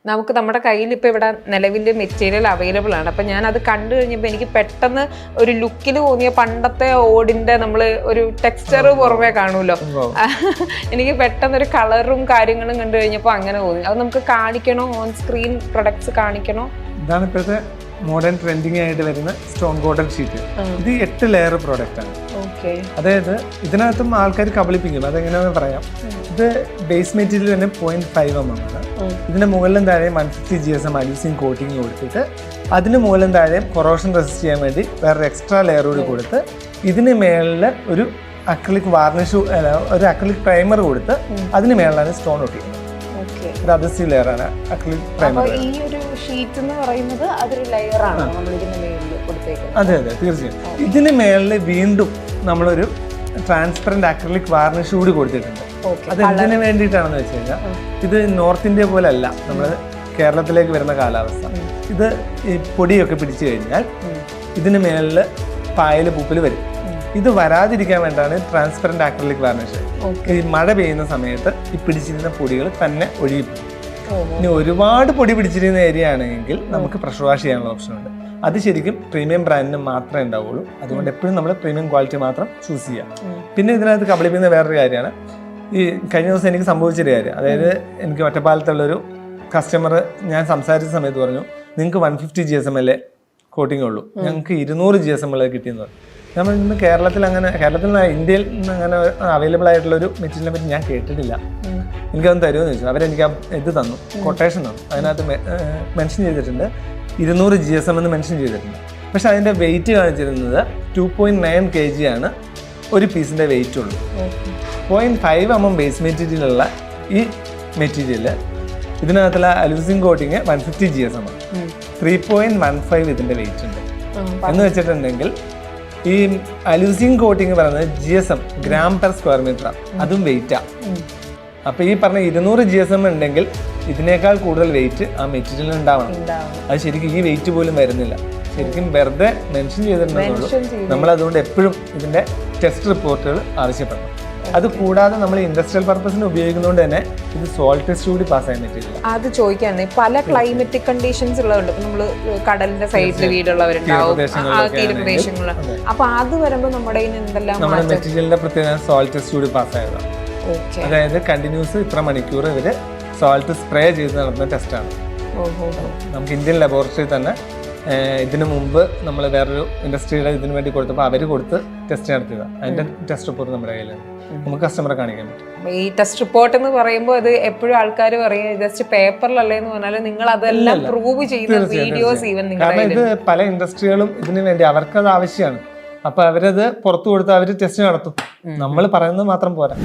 നമുക്ക് നമ്മുടെ കയ്യിൽ ഇപ്പോൾ ഇവിടെ നിലവിൽ മെറ്റീരിയൽ അവൈലബിൾ ആണ്. അപ്പം ഞാൻ അത് കണ്ടു കഴിഞ്ഞപ്പോൾ എനിക്ക് പെട്ടെന്ന് ഒരു ലുക്കിൽ തോന്നിയ പണ്ടത്തെ ഓടിൻ്റെ നമ്മൾ ഒരു ടെക്സ്ചർ പുറമേ കാണുമല്ലോ, എനിക്ക് പെട്ടെന്ന് ഒരു കളറും കാര്യങ്ങളും കണ്ടു കഴിഞ്ഞപ്പോൾ അങ്ങനെ തോന്നി. അത് നമുക്ക് കാണിക്കണോ, ഓൺ സ്ക്രീൻ പ്രൊഡക്ട്സ് കാണിക്കണോ? ഇതാണ് ഇപ്പോഴത്തെ മോഡേൺ ട്രെൻഡിങ് ആയിട്ട് വരുന്ന സ്റ്റോൺ കോട്ടഡ് ഷീറ്റ്. ഇത് 8 ലെയർ പ്രോഡക്റ്റ് ആണ്. അതായത് ഇതിനകത്തും ആൾക്കാർ കബളിപ്പിക്കും, അതെങ്ങനെയാണെന്ന് പറയാം. ഇത് ബേസ് മെറ്റീരിയൽ തന്നെ 0.5 mm ആണ്. ഇതിന്റെ മുകളിലും താഴെയും 150 GSM അലൂസിങ് കോട്ടിങ് കൊടുത്തിട്ട് അതിന് മുകളിലും താഴെയും കൊറോഷൻ റെസിസ്റ്റ് ചെയ്യാൻ വേണ്ടി വേറൊരു എക്സ്ട്രാ ലെയർ കൂടി കൊടുത്ത് ഇതിന് മേളിൽ ഒരു അക്രിലിക് വാർണിഷ്, ഒരു അക്രിലിക് പ്രൈമർ കൊടുത്ത് അതിന് മേളിലാണ് സ്റ്റോൺ ഒട്ടിക്കുന്നത്. ഒരു അദസീവ് ലെയർ ആണ് അക്രിലിക് പ്രൈമർ. ഈ ഒരു ഷീറ്റ് എന്ന് പറയുന്നത് അതൊരു ലെയർ ആണ് നമ്മൾ ഇതിന് മേളിൽ കൊടുത്തേക്കുന്നത്. അതെ അതെ, തീർച്ചയായും. ഇതിന് മേളിൽ വീണ്ടും നമ്മളൊരു ട്രാൻസ്പെറന്റ് അക്രിലിക് വാർണിഷ് കൂടി കൊടുത്തിട്ടുണ്ട്. അത് എന്തിനു വേണ്ടിയിട്ടാണെന്ന് വെച്ച് കഴിഞ്ഞാൽ, ഇത് നോർത്ത് ഇന്ത്യ പോലെ അല്ല നമ്മൾ കേരളത്തിലേക്ക് വരുന്ന കാലാവസ്ഥ. ഇത് ഈ പൊടിയൊക്കെ പിടിച്ചു കഴിഞ്ഞാൽ ഇതിന് മേളിൽ പായല് പൂപ്പല് വരും. ഇത് വരാതിരിക്കാൻ വേണ്ടിയാണ് ട്രാൻസ്പെറന്റ് അക്രിലിക് വാർണിഷ്. ഈ മഴ പെയ്യുന്ന സമയത്ത് ഈ പിടിച്ചിരുന്ന പൊടികൾ തന്നെ ഒഴുകിപ്പോകും. ഇനി ഒരുപാട് പൊടി പിടിച്ചിരുന്ന ഏരിയ ആണെങ്കിൽ നമുക്ക് പ്രഷർ വാഷ് ചെയ്യാനുള്ള ഓപ്ഷൻ ഉണ്ട്. അത് ശരിക്കും പ്രീമിയം ബ്രാൻഡിന് മാത്രമേ ഉണ്ടാവുള്ളൂ. അതുകൊണ്ട് എപ്പോഴും നമ്മൾ പ്രീമിയം ക്വാളിറ്റി മാത്രം ചൂസ് ചെയ്യാം. പിന്നെ ഇതിനകത്ത് കബളിപ്പിക്കുന്ന വേറൊരു കാര്യമാണ്, ഈ കഴിഞ്ഞ ദിവസം എനിക്ക് സംഭവിച്ചൊരു കാര്യം. അതായത് എനിക്ക് ഒറ്റപ്പാലത്തുള്ളൊരു കസ്റ്റമർ ഞാൻ സംസാരിച്ച സമയത്ത് പറഞ്ഞു, നിങ്ങൾക്ക് 150 GSM കോട്ടിംഗ് ഉള്ളൂ, ഞങ്ങൾക്ക് 200 GSM കിട്ടിയെന്ന് പറഞ്ഞു. നമ്മൾ ഇന്ന് കേരളത്തിൽ ഇന്ത്യയിൽ നിന്ന് അങ്ങനെ അവൈലബിൾ ആയിട്ടുള്ളൊരു മെറ്റീരിയലിനെ പറ്റി ഞാൻ കേട്ടിട്ടില്ല. എനിക്കതൊന്ന് തരുമെന്ന് ചോദിച്ചു. അവരെനിക്ക് ഇത് തന്നു, കൊട്ടേഷൻ തന്നു. അതിനകത്ത് മെൻഷൻ ചെയ്തിട്ടുണ്ട് 200 GSM എന്ന് മെൻഷൻ ചെയ്തിട്ടുണ്ട്. പക്ഷെ അതിൻ്റെ വെയിറ്റ് കാണിച്ചിരുന്നത് 2.9 kg ആണ് ഒരു പീസിൻ്റെ വെയിറ്റ് ഉള്ളൂ. 0.5 mm ബേസ് മെറ്റീരിയലുള്ള ഈ മെറ്റീരിയൽ ഇതിനകത്തുള്ള അലൂസിങ് കോട്ടിങ് 150 GSM ആണ്. 3.15 ഇതിൻ്റെ വെയിറ്റ് ഉണ്ട്. എന്ന് വെച്ചിട്ടുണ്ടെങ്കിൽ ഈ അലൂസിങ് കോട്ടിങ് പറയുന്നത് GSM gram per square metre, അതും വെയിറ്റാ. അപ്പൊ ഈ പറഞ്ഞ 200 GSM ഉണ്ടെങ്കിൽ ഇതിനേക്കാൾ കൂടുതൽ വെയിറ്റ് ആ മെറ്റീരിയൽ ഉണ്ടാവണം. അത് ശരിക്കും ഈ വെയിറ്റ് പോലും വരുന്നില്ല, ശരിക്കും വെറുതെ മെൻഷൻ ചെയ്തിട്ടുണ്ടെന്നുള്ളൂ. നമ്മൾ അതുകൊണ്ട് എപ്പോഴും ഇതിന്റെ ടെസ്റ്റ് റിപ്പോർട്ടുകൾ ആവശ്യപ്പെടണം. അത് കൂടാതെ നമ്മൾ ഇൻഡസ്ട്രിയൽ പർപ്പസിന് ഉപയോഗിക്കുന്നതുകൊണ്ട് തന്നെ ഇത് സോൾട്ട് ടെസ്റ്റ് കൂടി പാസ്സായ മെറ്റീരിയൽ. അത് ചോദിക്കാണ്, പല ക്ലൈമറ്റിക് കണ്ടീഷൻസ് ഉള്ളതുണ്ട്. നമ്മള് കടലിന്റെ സൈഡിൽ വീടുള്ളവരുണ്ടാവും, തീരപ്രദേശങ്ങളിൽ. അപ്പൊ അത് വരുമ്പോൾ നമ്മുടെ നമ്മുടെ മെറ്റീരിയലിന്റെ പ്രത്യേകത സോൾട്ട് ടെസ്റ്റ് കൂടി പാസ്സായതാണ്. അതായത് കണ്ടിന്യൂസ് ഇത്ര മണിക്കൂർ ഇവര് സോൾട്ട് സ്പ്രേ ചെയ്ത് നടത്തുന്ന ടെസ്റ്റാണ്. നമുക്ക് ഇന്ത്യൻ ലബോറട്ടറി തന്നെ ഇതിനു മുമ്പ് നമ്മൾ വേറൊരു ഇൻഡസ്ട്രിയുടെ ഇതിനു വേണ്ടി കൊടുത്തപ്പോൾ അവർ കൊടുത്ത് ടെസ്റ്റ് നടത്തിയതാണ്. അതിന്റെ ടെസ്റ്റ് റിപ്പോർട്ട് നമ്മുടെ കയ്യിലാണ്, നമുക്ക് കസ്റ്റമറെ കാണിക്കാൻ പറ്റും. ഈ ടെസ്റ്റ് റിപ്പോർട്ട് എന്ന് പറയുമ്പോൾ അത് എപ്പോഴും ആൾക്കാർ പറയും ജസ്റ്റ് പേപ്പറിലല്ലേ എന്ന് പറഞ്ഞാൽ നിങ്ങൾ അതെല്ലാം പ്രൂവ് ചെയ്യുന്ന വീഡിയോസ് ഈവൻ. കാരണം ഇത് പല ഇൻഡസ്ട്രികളും ഇതിനു വേണ്ടി അവർക്കത് ആവശ്യമാണ്. അപ്പൊ അവരത് പുറത്തു കൊടുത്ത് അവർ ടെസ്റ്റ് നടത്തും. നമ്മൾ പറയുന്നത് മാത്രം പോരാ.